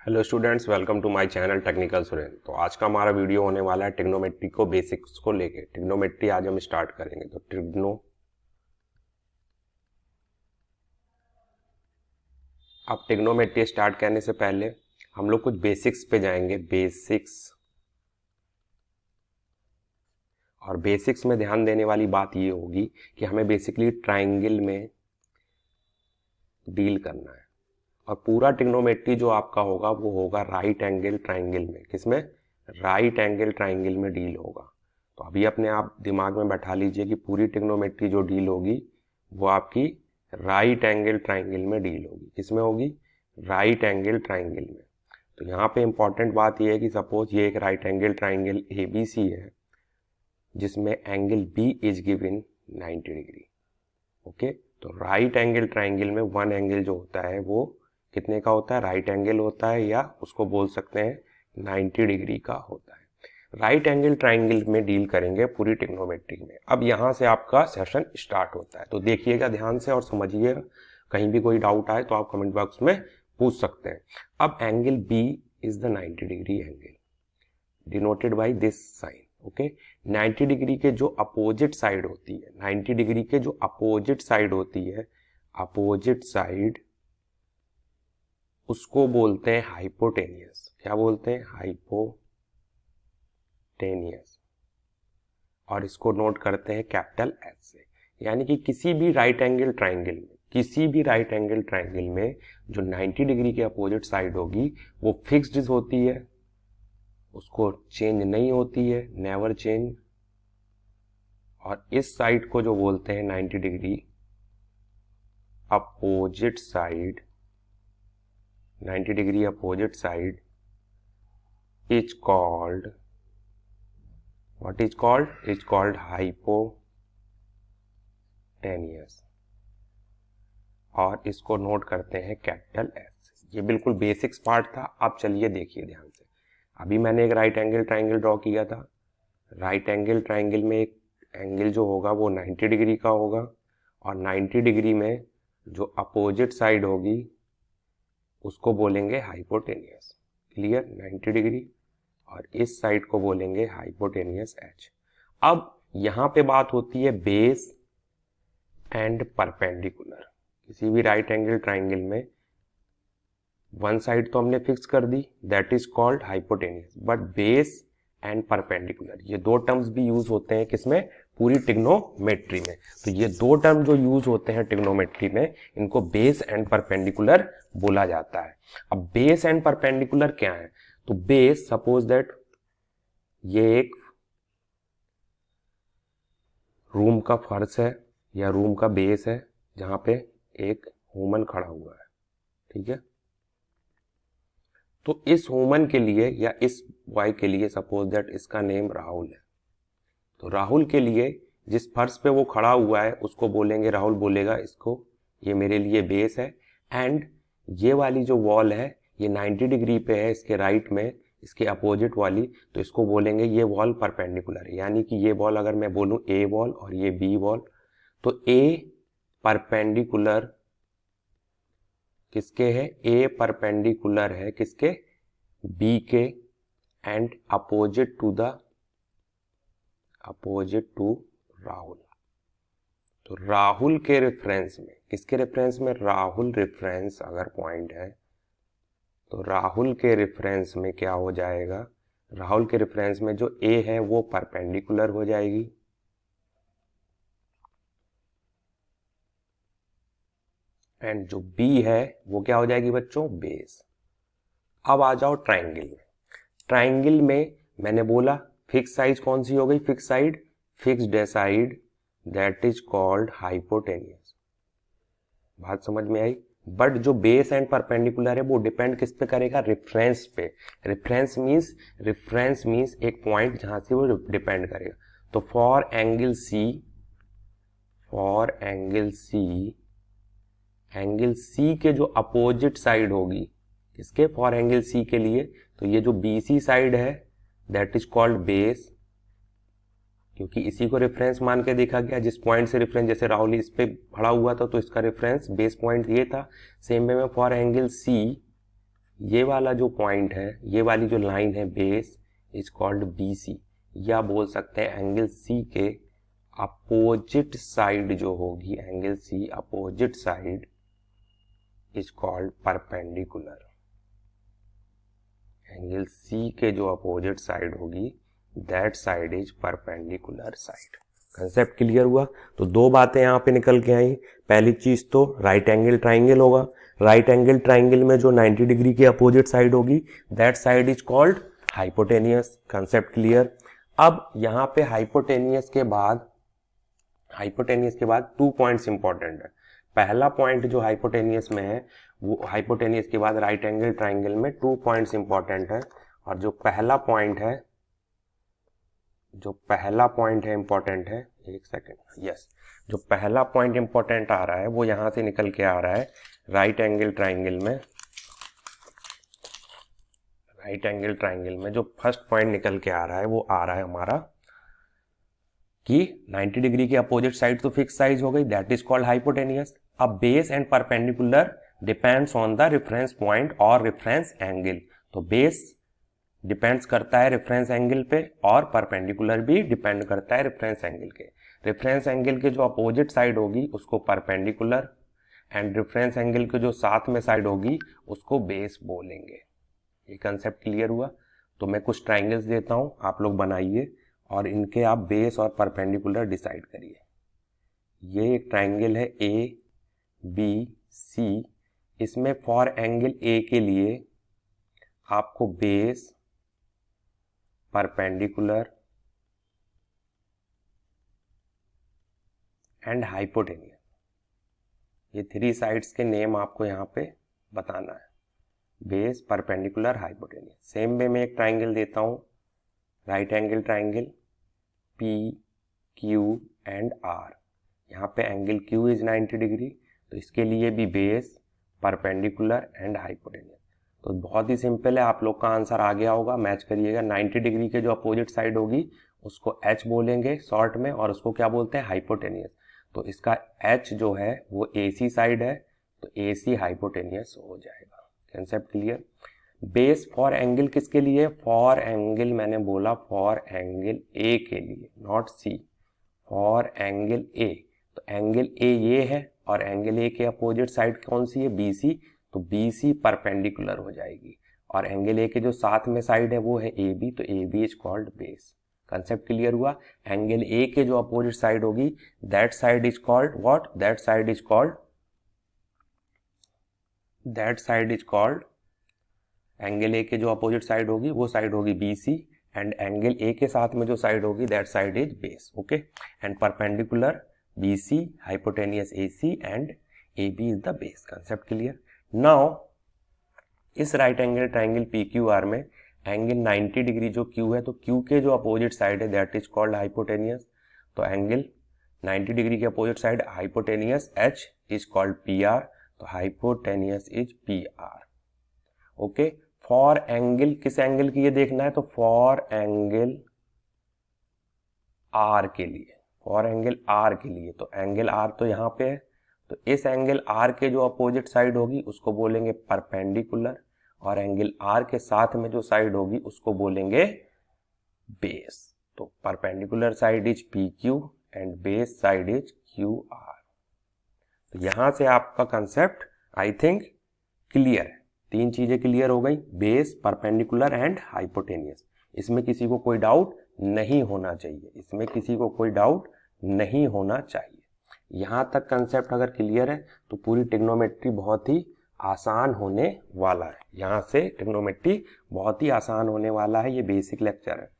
Hello students, welcome to my channel technical Suren. तो आज का हमारा वीडियो होने वाला है ट्रिग्नोमेट्री को बेसिक्स को लेके। ट्रिग्नोमेट्री आज हम स्टार्ट करेंगे। तो अब ट्रिग्नोमेट्री स्टार्ट करने से पहले हम लोग कुछ बेसिक्स पे जाएंगे। बेसिक्स, और बेसिक्स में ध्यान देने वाली बात ये होगी कि हमें बेसिकली ट्राइंगल में डील करना है। और पूरा ट्रिग्नोमेट्री जो आपका होगा वो होगा राइट एंगल ट्राइंगल में। किसमें? राइट एंगल ट्राइंगल में डील होगा। तो अभी अपने आप दिमाग में बैठा लीजिए कि पूरी ट्रिग्नोमेट्री जो डील होगी वो आपकी राइट एंगल ट्राइंगल में डील होगी। किसमें होगी? राइट एंगल ट्राइंगल में। तो यहाँ पे इंपॉर्टेंट बात यह है कि सपोज ये एक राइट एंगल ट्राइंगल ABC है जिसमें angle B is given 90 degree. Okay, तो राइट एंगल ट्राइंगल में वन एंगल जो होता है वो कितने का होता है? राइट एंगल होता है, या उसको बोल सकते हैं 90 डिग्री का होता है। राइट एंगल ट्राइंगल में डील करेंगे पूरी ट्रिग्नोमेट्री में। अब यहाँ से आपका सेशन स्टार्ट होता है, तो देखिएगा ध्यान से और समझिएगा। कहीं भी कोई डाउट आए तो आप कमेंट बॉक्स में पूछ सकते हैं। अब angle B is the 90 degree angle denoted by this sign. Okay, 90 degree के जो अपोजिट साइड होती है, 90 डिग्री के जो अपोजिट साइड होती है, अपोजिट साइड, उसको बोलते हैं हाइपोटेनियस। क्या बोलते हैं? हाइपोटेनियस। और इसको नोट करते हैं कैपिटल S से। यानी कि किसी भी राइट एंगल ट्राइंगल में, किसी भी राइट एंगल ट्राइंगल में जो 90 डिग्री के अपोजिट साइड होगी वो फिक्स्ड होती है, उसको चेंज नहीं होती है, नेवर चेंज। और इस साइड को जो बोलते हैं 90 degree opposite side, 90 degree opposite side is called, what is called? Is called hypotenuse। और इसको नोट करते हैं कैपिटल S। ये बिल्कुल बेसिक्स पार्ट था। अब चलिए देखिए ध्यान से। अभी मैंने एक राइट एंगल ट्राइंगल ड्रॉ किया था। राइट एंगल ट्राइंगल में एक एंगल जो होगा वो 90 डिग्री का होगा, और 90 डिग्री में जो अपोजिट साइड होगी उसको बोलेंगे हाइपोटेनियस। क्लियर? 90 डिग्री, और इस साइड को बोलेंगे हाइपोटेनियस H। अब यहां पे बात होती है बेस एंड परपेंडिकुलर। किसी भी राइट एंगल ट्राइंगल में वन साइड तो हमने फिक्स कर दी, that is called hypotenuse, but base and perpendicular ये दो टर्म्स भी यूज होते हैं। किसमें? पूरी ट्रिग्नोमेट्री में। तो ये दो टर्म जो यूज होते हैं ट्रिग्नोमेट्री में, इनको बेस एंड परपेंडिकुलर बोला जाता है। अब बेस एंड परपेंडिकुलर क्या है? तो बेस, सपोज दैट ये एक रूम का फर्श है या रूम का बेस है जहां पे एक ह्यूमन खड़ा हुआ है। ठीक है, तो इस ह्यूमन के लिए या इस बॉय के लिए, सपोज दैट इसका नेम राहुल है, तो राहुल के लिए जिस फर्श पे वो खड़ा हुआ है उसको बोलेंगे, राहुल बोलेगा इसको, ये मेरे लिए बेस है। एंड ये वाली जो वॉल है ये 90 डिग्री पे है इसके राइट में, इसके अपोजिट वाली, तो इसको बोलेंगे ये वॉल परपेंडिकुलर है। यानी कि ये वॉल अगर मैं बोलूं A वॉल और ये B वॉल, तो A परपेंडिकुलर किसके है? A परपेंडिकुलर है किसके? B के, एंड अपोजिट टू राहुल। तो राहुल के रेफरेंस में, किसके रेफरेंस में? राहुल रेफरेंस अगर पॉइंट है तो राहुल के रेफरेंस में क्या हो जाएगा? राहुल के रेफरेंस में जो A है वो परपेंडिकुलर हो जाएगी, एंड जो B है वो क्या हो जाएगी बच्चों? बेस। अब आ जाओ ट्राइंगल में। ट्राइंगल में मैंने बोला फिक्स साइड कौन सी हो गई? Fix side, fixed side, that is called hypotenuse. बात समझ में आई? बट जो बेस एंड परपेंडिकुलर है वो डिपेंड किस पे करेगा? रेफरेंस पे। रेफरेंस मींस एक पॉइंट जहां से वो डिपेंड करेगा। तो फॉर एंगल C के जो अपोजिट साइड होगी, किसके? फॉर एंगल C के लिए, तो ये जो BC साइड है दैट इज कॉल्ड बेस, क्योंकि इसी को रेफरेंस मान के देखा गया। जिस पॉइंट से रेफरेंस, जैसे राहुल इस पे खड़ा हुआ था तो इसका रेफरेंस बेस पॉइंट ये था। सेम वे में फॉर एंगल C ये वाला जो पॉइंट है, ये वाली जो लाइन है बेस इज कॉल्ड BC, या बोल सकते हैं एंगल C के अपोजिट साइड जो होगी, angle C opposite side is called perpendicular. Angle C के जो अपोजिट साइड होगी that side is perpendicular side. Concept clear हुआ? तो दो बातें यहाँ पे निकल के आई। पहली चीज तो राइट एंगल ट्राइंगल होगा, राइट एंगल ट्राइंगल में जो 90 डिग्री की अपोजिट साइड होगी that side is called hypotenuse. Concept clear? अब यहाँ पे हाइपोटेनियस के बाद 2 पॉइंट्स इंपॉर्टेंट है। पहला पॉइंट जो हाइपोटेनियस में है, वो हाइपोटेनियस के बाद राइट एंगल ट्राइंगल में 2 पॉइंट्स इंपॉर्टेंट है। और जो पहला पॉइंट है इंपॉर्टेंट है, एक सेकेंड, यस, जो पहला पॉइंट इंपॉर्टेंट आ रहा है वो यहां से निकल के आ रहा है राइट एंगल ट्राइंगल में जो फर्स्ट पॉइंट निकल के आ रहा है वो आ रहा है हमारा कि 90 डिग्री की अपोजिट साइड तो फिक्स साइज हो गई, दैट इज कॉल्ड हाइपोटेनियस। अब base and perpendicular depends on the reference point और रेफरेंस एंगल। तो बेस डिपेंड्स करता है रेफरेंस एंगल पे और परपेंडिकुलर भी डिपेंड करता है रेफरेंस एंगल के। रेफरेंस एंगल के जो अपोजिट साइड होगी उसको परपेंडिकुलर, एंड रेफरेंस एंगल के जो साथ में साइड होगी उसको बेस बोलेंगे। ये कंसेप्ट क्लियर हुआ? तो मैं कुछ ट्राइंगल्स देता हूं, आप लोग बनाइए और इनके आप बेस और परपेंडिकुलर डिसाइड करिए। ये एक ट्राइंगल है ABC, इसमें फॉर एंगल A के लिए आपको बेस, परपेंडिकुलर एंड हाइपोटेनियस, ये 3 साइड्स के नेम आपको यहाँ पे बताना है, base, perpendicular, hypotenuse. Same way में एक ट्राइंगल देता हूं, right angle triangle PQ and R। यहाँ पे एंगल Q इज 90 डिग्री, तो इसके लिए भी बेस, परपेंडिकुलर एंड हाइपोटेनियस। तो बहुत ही सिंपल है, आप लोग का आंसर आ गया होगा, मैच करिएगा। 90 डिग्री के जो अपोजिट साइड होगी उसको H बोलेंगे शॉर्ट में, और उसको क्या बोलते हैं, हाइपोटेनियस। तो इसका H जो है वो AC साइड है, तो AC हाइपोटेनियस हो जाएगा। Concept clear? Base for angle किसके लिए? फॉर एंगल, मैंने बोला फॉर एंगल A के लिए, not C, for angle A। तो एंगल A ये है और एंगल A के अपोजिट साइड कौन सी है? BC, तो BC परपेंडिकुलर हो जाएगी, और एंगल A के जो साथ में साइड है वो है AB, तो AB is called base. Concept clear हुआ? एंगल A के जो अपोजिट साइड होगी that side is called what? That side is called angle A के जो अपोजिट साइड होगी वो साइड होगी BC, एंड एंगल A के साथ में जो साइड होगी that side is base. Okay, and perpendicular BC, hypotenuse AC and AB is the base. Concept clear? Now इस राइट एंगल ट्राइंगल PQR में एंगल 90 डिग्री जो Q है, तो Q के जो अपोजिट साइड है दैट इज कॉल्ड हाइपोटेनियस। तो angle 90 degree के opposite side hypotenuse H is called PR, तो hypotenuse is PR। Okay, for angle, किस एंगल की ये देखना है? तो फॉर एंगल R के लिए, फॉर एंगल R के लिए। तो एंगल R तो यहाँ पे है, तो इस एंगल R के जो अपोजिट साइड होगी उसको बोलेंगे परपेंडिकुलर, और एंगल R के साथ में जो साइड होगी उसको बोलेंगे बेस। तो perpendicular side is PQ and base side is QR। तो यहां से आपका कंसेप्ट आई थिंक क्लियर है। 3 चीजें क्लियर हो गई, बेस, परपेंडिकुलर एंड हाइपोटेनियस। इसमें किसी को कोई डाउट नहीं होना चाहिए, यहां तक कंसेप्ट अगर क्लियर है तो पूरी ट्रिग्नोमेट्री बहुत ही आसान होने वाला है। यहां से ट्रिग्नोमेट्री बहुत ही आसान होने वाला है, ये बेसिक लेक्चर है।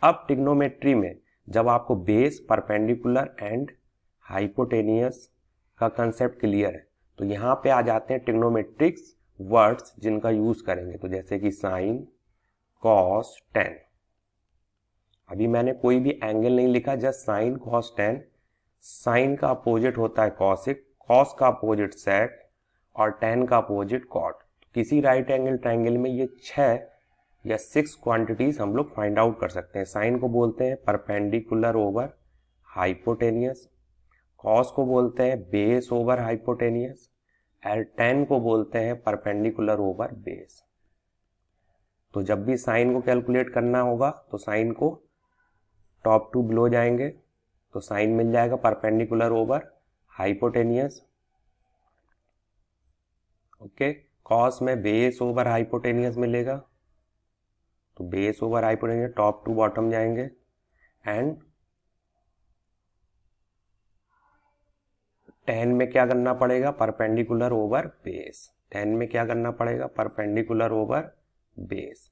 अब ट्रिग्नोमेट्री में जब आपको बेस, परपेंडिकुलर एंड हाइपोटेनियस का कंसेप्ट क्लियर है तो यहाँ पे आ जाते हैं ट्रिग्नोमेट्रिक्स वर्ड्स जिनका यूज करेंगे। तो जैसे कि साइन, कॉस, टेन। अभी मैंने कोई भी एंगल नहीं लिखा, just sine, cos, tan. Sine का अपोजिट होता है कॉसिक, कॉस का अपोजिट सेक, और टेन का अपोजिट कॉट। किसी राइट एंगल ट्राइंगल में ये 6 या 6 क्वांटिटीज हम लोग फाइंड आउट कर सकते हैं। साइन को बोलते हैं परपेंडिकुलर ओवर हाइपोटेनियस, कॉस को बोलते हैं बेस ओवर हाइपोटेनियस, और टेन को बोलते हैं परपेंडिकुलर ओवर बेस। तो जब भी साइन को कैलकुलेट करना होगा तो साइन को टॉप टू बिलो जाएंगे, तो साइन मिल जाएगा perpendicular over hypotenuse. Okay, cos में बेस ओवर हाइपोटेनियस मिलेगा, तो base over hypotenuse top to bottom जाएंगे, एंड टेन में क्या करना पड़ेगा, परपेंडिकुलर ओवर बेस। टेन में क्या करना पड़ेगा, perpendicular over base.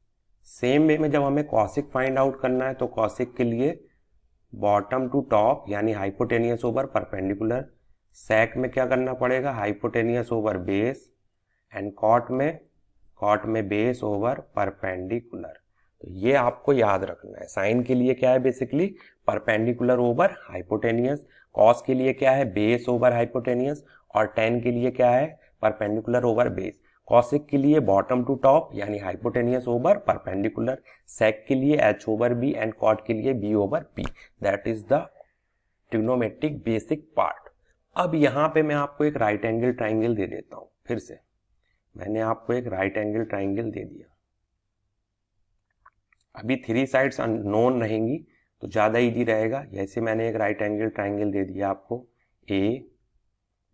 Same way में जब हमें कॉसिक फाइंड आउट करना है तो कॉसिक के लिए बॉटम टू टॉप यानी हाइपोटेनियस ओवर परपेंडिकुलर, सेक में क्या करना पड़ेगा, hypotenuse over base, and cot में बेस ओवर परपेंडिकुलर। तो ये आपको याद रखना है। साइन के लिए क्या है, basically perpendicular over hypotenuse, cos के लिए क्या है, बेस ओवर हाइपोटेनियस, और टेन के लिए क्या है, परपेंडिकुलर ओवर बेस। कॉसिक के लिए बॉटम टू टॉप यानी हाइपोटेनियस ओवर परपेंडिकुलर, सेक के लिए H over B, and cot के लिए B over P. That is the trigonometric basic part. अब यहाँ पे मैं आपको एक राइट एंगल ट्राइंगल दे देता हूँ। फिर से मैंने आपको एक राइट एंगल ट्राइंगल दे दिया। अभी थ्री साइड्स अननोन रहेंगी तो ज़्यादा इजी रहेगा। जैसे मैंने एक राइट एंगल ट्राइंगल दे दिया आपको, ए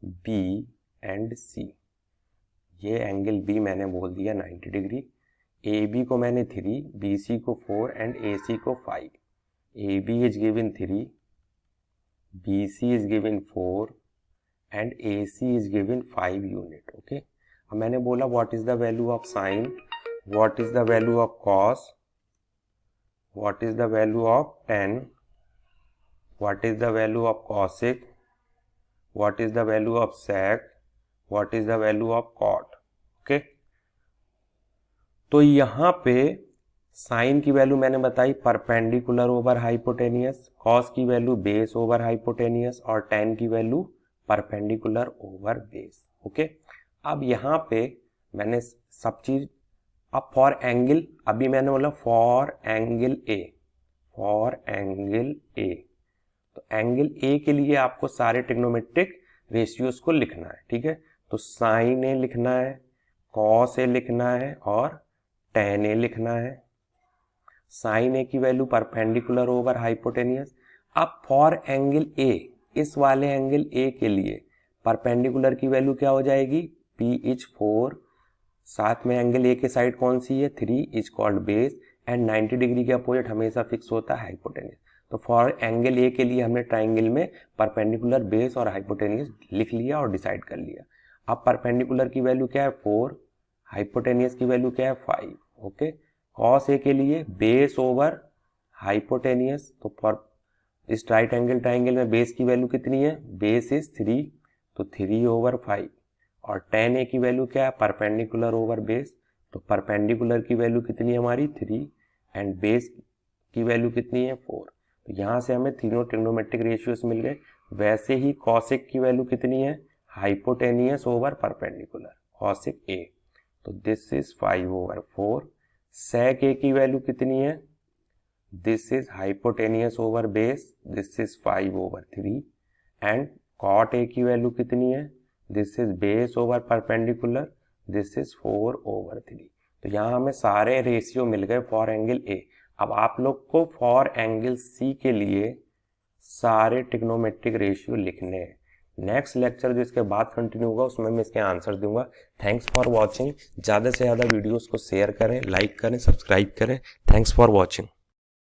बी एंड सी। ये एंगल बी मैंने बोल दिया 90 डिग्री, ए बी को मैंने 3, बी सी को 4 एंड ए सी को 5। A B is given 3, B C is given 4 and A C is given 5 unit. Okay, अब मैंने बोला what is the value of sine, what is the value of cos, what is the value of tan, what is the value of cosec, what is the value of sec, what is the value of cot। Okay, तो यहाँ पे sign की value मैंने बताई perpendicular over hypotenuse, cos की value base over hypotenuse, और tan की value perpendicular over base. Okay, अब यहाँ पे मैंने सब चीज, अब फॉर एंगल, अभी मैंने बोला for angle A, for angle A, तो एंगल ए के लिए आपको सारे ट्रिग्नोमेट्रिक रेशियोज को लिखना है। ठीक है, तो साइन ए लिखना है, कॉस ए लिखना है, और टैन ए लिखना है। साइन ए की वैल्यू परपेंडिकुलर ओवर हाइपोटेनियस। अब फॉर एंगल ए, इस वाले एंगल ए के लिए परपेंडिकुलर की वैल्यू क्या हो जाएगी, पी इज 4, साथ में एंगल ए के साइड कौन सी है, 3 is called base, and 90 degree के अपोजिट हमेशा फिक्स होता है हाइपोटेनियस। तो फॉर एंगल ए के लिए हमने ट्राइंगल में परपेंडिकुलर, बेस और हाइपोटेनियस लिख लिया और डिसाइड कर लिया। अब परपेंडिकुलर की वैल्यू क्या है 4, हाइपोटेनियस की वैल्यू क्या है 5। ओके, कॉस ए के लिए बेस ओवर हाइपोटेनियस, तो फॉर इस राइट एंगल ट्राइंगल में बेस की वैल्यू कितनी है, बेस इज 3, तो 3 ओवर 5, और tan ए की वैल्यू क्या है, परपेंडिकुलर ओवर बेस, तो परपेंडिकुलर की वैल्यू कितनी है हमारी 3, एंड बेस की वैल्यू कितनी है 4। तो यहाँ से हमें तीनों ट्रिग्नोमेट्रिक रेशियोज मिल गए। वैसे ही कॉसिक की वैल्यू कितनी है, hypotenuse over perpendicular, cosec A, तो this is 5 over 4। Sec A की वैल्यू कितनी है, this is hypotenuse over base, this is 5 over 3, and cot A की वैल्यू कितनी है, this is base over perpendicular, this is 4 over 3। तो यहाँ हमें सारे रेशियो मिल गए फॉर एंगल ए। अब आप लोग को फॉर एंगल सी के लिए सारे ट्रिग्नोमेट्रिक रेशियो लिखने हैं। नेक्स्ट लेक्चर जो इसके बाद कंटिन्यू होगा उसमें मैं इसके आंसर दूंगा। Thanks for watching. ज़्यादा से ज़्यादा वीडियोस को शेयर करें, लाइक करें, सब्सक्राइब करें। Thanks for watching.